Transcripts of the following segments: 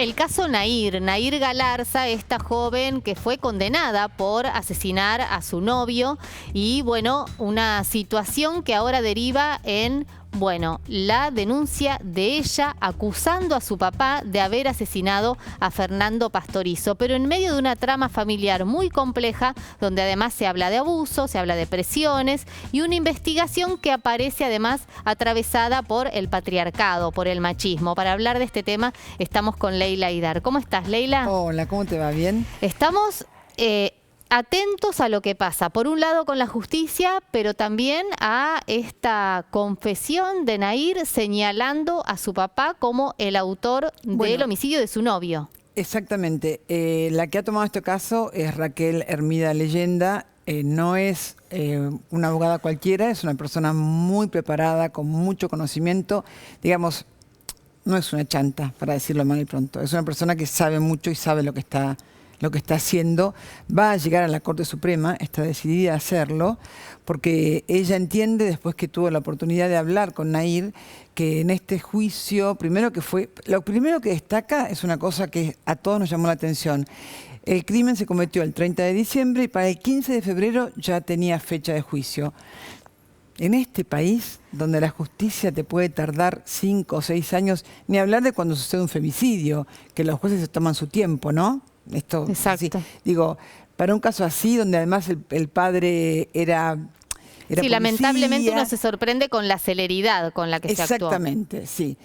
el caso Nair Galarza, esta joven que fue condenada por asesinar a su novio y bueno, una situación que ahora deriva en, bueno, la denuncia de ella acusando a su papá de haber asesinado a Fernando Pastorizo, pero en medio de una trama familiar muy compleja, donde además se habla de abuso, se habla de presiones y una investigación que aparece además atravesada por el patriarcado, por el machismo. Para hablar de este tema estamos con Leila Aidar. ¿Cómo estás, Leila? Hola, ¿cómo te va? ¿Bien? Estamos atentos a lo que pasa, por un lado con la justicia, pero también a esta confesión de Nair señalando a su papá como el autor del homicidio de su novio. Exactamente. La que ha tomado este caso es Raquel Hermida Leyenda. No es una abogada cualquiera, es una persona muy preparada, con mucho conocimiento. Digamos, no es una chanta, para decirlo mal y pronto. Es una persona que sabe mucho y sabe lo que está haciendo. Va a llegar a la Corte Suprema, está decidida a hacerlo, porque ella entiende, después que tuvo la oportunidad de hablar con Nair, que en este juicio, lo primero que destaca es una cosa que a todos nos llamó la atención. El crimen se cometió el 30 de diciembre y para el 15 de febrero ya tenía fecha de juicio. En este país, donde la justicia te puede tardar 5 o 6 años, ni hablar de cuando sucede un femicidio, que los jueces se toman su tiempo, ¿no? Esto, exacto. Sí, digo, para un caso así, donde además el padre era sí, policía, lamentablemente uno se sorprende con la celeridad con la que se actuó. Exactamente, sí.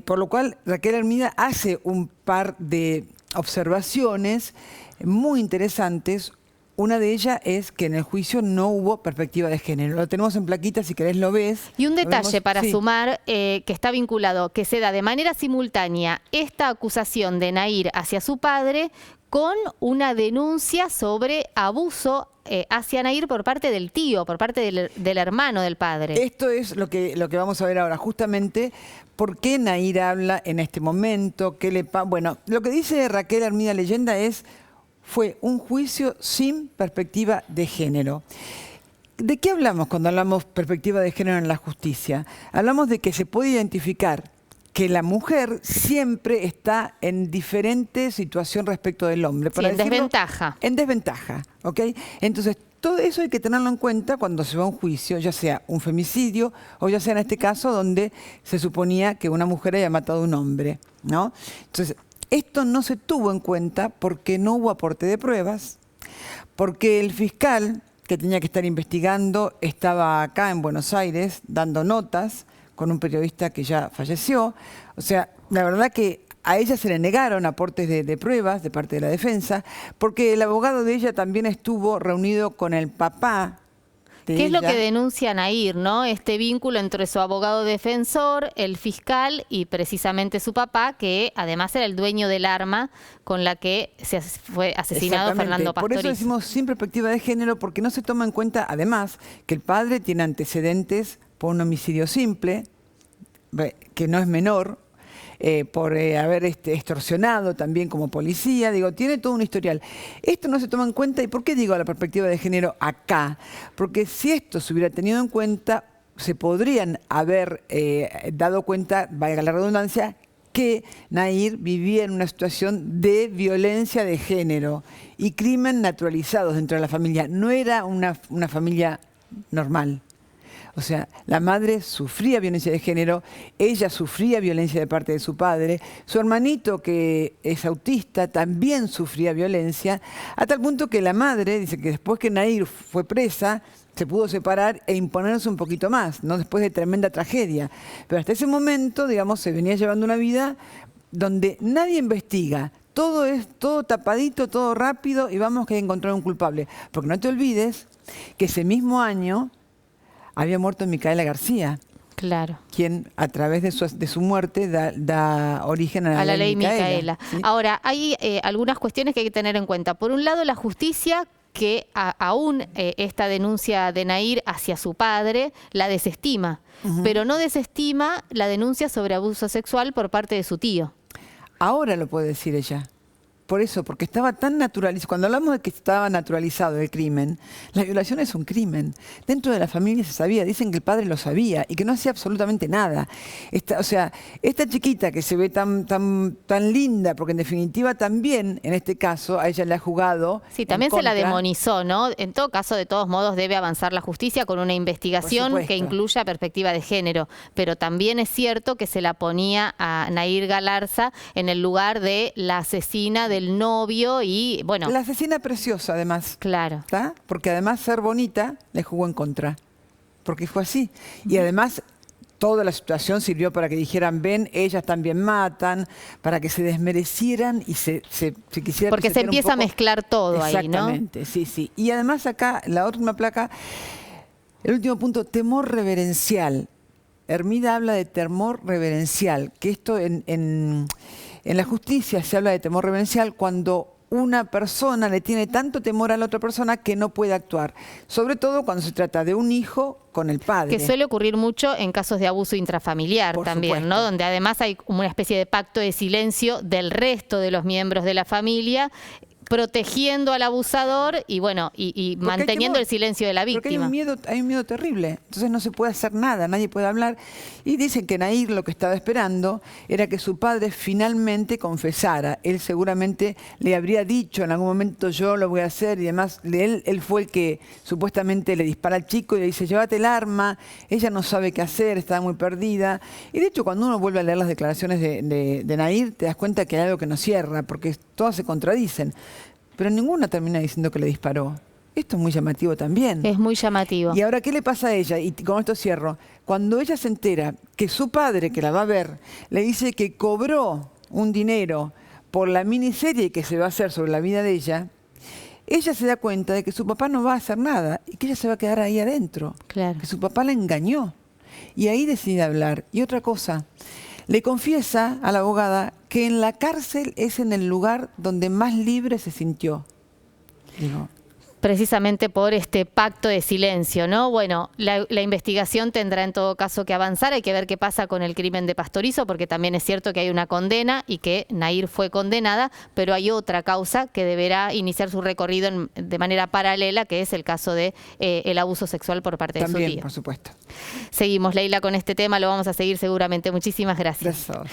Por lo cual Raquel Hermida hace un par de observaciones muy interesantes. Una de ellas es que en el juicio no hubo perspectiva de género. Lo tenemos en plaquita, si querés lo ves. Y un detalle para sumar que está vinculado, que se da de manera simultánea esta acusación de Nair hacia su padre con una denuncia sobre abuso hacia Nair por parte del tío, por parte del hermano del padre. Esto es lo que vamos a ver ahora, justamente por qué Nair habla en este momento, bueno, lo que dice Raquel Hermida Leyenda fue un juicio sin perspectiva de género. ¿De qué hablamos cuando hablamos perspectiva de género en la justicia? Hablamos de que se puede identificar que la mujer siempre está en diferente situación respecto del hombre. Sí, en desventaja. En desventaja, ¿ok? Entonces, todo eso hay que tenerlo en cuenta cuando se va a un juicio, ya sea un femicidio o ya sea en este caso donde se suponía que una mujer había matado a un hombre, ¿no? Entonces, esto no se tuvo en cuenta porque no hubo aporte de pruebas, porque el fiscal que tenía que estar investigando estaba acá en Buenos Aires dando notas con un periodista que ya falleció. O sea, la verdad que a ella se le negaron aportes de pruebas de parte de la defensa, porque el abogado de ella también estuvo reunido con el papá. ¿Qué es lo que denuncia Nair, ¿no? Este vínculo entre su abogado defensor, el fiscal y precisamente su papá, que además era el dueño del arma con la que se fue asesinado Fernando Pastorizo. Por eso decimos sin perspectiva de género, porque no se toma en cuenta además que el padre tiene antecedentes por un homicidio simple, que no es menor, por haber extorsionado también como policía, digo, tiene todo un historial. Esto no se toma en cuenta, ¿y por qué digo la perspectiva de género acá? Porque si esto se hubiera tenido en cuenta, se podrían haber dado cuenta, valga la redundancia, que Nair vivía en una situación de violencia de género y crimen naturalizados dentro de la familia. No era una familia normal. O sea, la madre sufría violencia de género, ella sufría violencia de parte de su padre, su hermanito, que es autista, también sufría violencia, a tal punto que la madre dice que después que Nair fue presa, se pudo separar e imponerse un poquito más, ¿no? Después de tremenda tragedia. Pero hasta ese momento, digamos, se venía llevando una vida donde nadie investiga. Todo es todo tapadito, todo rápido y vamos que hay que encontrar un culpable. Porque no te olvides que ese mismo año había muerto Micaela García. Claro. Quien a través de su muerte da origen a la ley Micaela. ¿Sí? Ahora, hay algunas cuestiones que hay que tener en cuenta. Por un lado, la justicia, que aún esta denuncia de Nair hacia su padre la desestima, pero no desestima la denuncia sobre abuso sexual por parte de su tío. Ahora lo puede decir ella. por eso, porque estaba tan naturalizado. Cuando hablamos de que estaba naturalizado el crimen, la violación es un crimen. Dentro de la familia se sabía, dicen que el padre lo sabía y que no hacía absolutamente nada. O sea, esta chiquita que se ve tan linda, porque en definitiva también, en este caso, a ella le ha jugado. Sí, también se la demonizó, ¿no? En todo caso, de todos modos, debe avanzar la justicia con una investigación que incluya perspectiva de género. Pero también es cierto que se la ponía a Nahir Galarza en el lugar de la asesina del novio y, bueno... La asesina preciosa, además. Claro. ¿Está? Porque además ser bonita le jugó en contra. Porque fue así. Y además... Toda la situación sirvió para que dijeran, ven, ellas también matan, para que se desmerecieran y se quisieran... Porque se empieza a mezclar todo ahí, ¿no? Exactamente, sí, sí. Y además acá, la última placa, el último punto, temor reverencial. Hermida habla de temor reverencial, que esto en la justicia se habla de temor reverencial cuando una persona le tiene tanto temor a la otra persona que no puede actuar. Sobre todo cuando se trata de un hijo con el padre. Que suele ocurrir mucho en casos de abuso intrafamiliar también, ¿no? Donde además hay una especie de pacto de silencio del resto de los miembros de la familia, protegiendo al abusador y bueno, y manteniendo el silencio de la víctima. Porque hay un miedo terrible, entonces no se puede hacer nada, nadie puede hablar. Y dicen que Nahir lo que estaba esperando era que su padre finalmente confesara. Él seguramente le habría dicho en algún momento, yo lo voy a hacer y demás. Él fue el que supuestamente le dispara al chico y le dice, llévate el arma, ella no sabe qué hacer, está muy perdida. Y de hecho cuando uno vuelve a leer las declaraciones de Nahir, te das cuenta que hay algo que no cierra, porque todas se contradicen. Pero ninguna termina diciendo que le disparó. Esto es muy llamativo también. Es muy llamativo. Y ahora, ¿qué le pasa a ella? Y con esto cierro. Cuando ella se entera que su padre, que la va a ver, le dice que cobró un dinero por la miniserie que se va a hacer sobre la vida de ella se da cuenta de que su papá no va a hacer nada y que ella se va a quedar ahí adentro. Claro. Que su papá la engañó. Y ahí decide hablar. Y otra cosa, le confiesa a la abogada que en la cárcel es en el lugar donde más libre se sintió. Digo, precisamente por este pacto de silencio, ¿no? Bueno, la investigación tendrá en todo caso que avanzar, hay que ver qué pasa con el crimen de Pastorizo, porque también es cierto que hay una condena y que Nahir fue condenada, pero hay otra causa que deberá iniciar su recorrido de manera paralela, que es el caso de el abuso sexual por parte de su tío. También, por supuesto. Seguimos, Leila, con este tema, lo vamos a seguir seguramente. Muchísimas gracias. Gracias.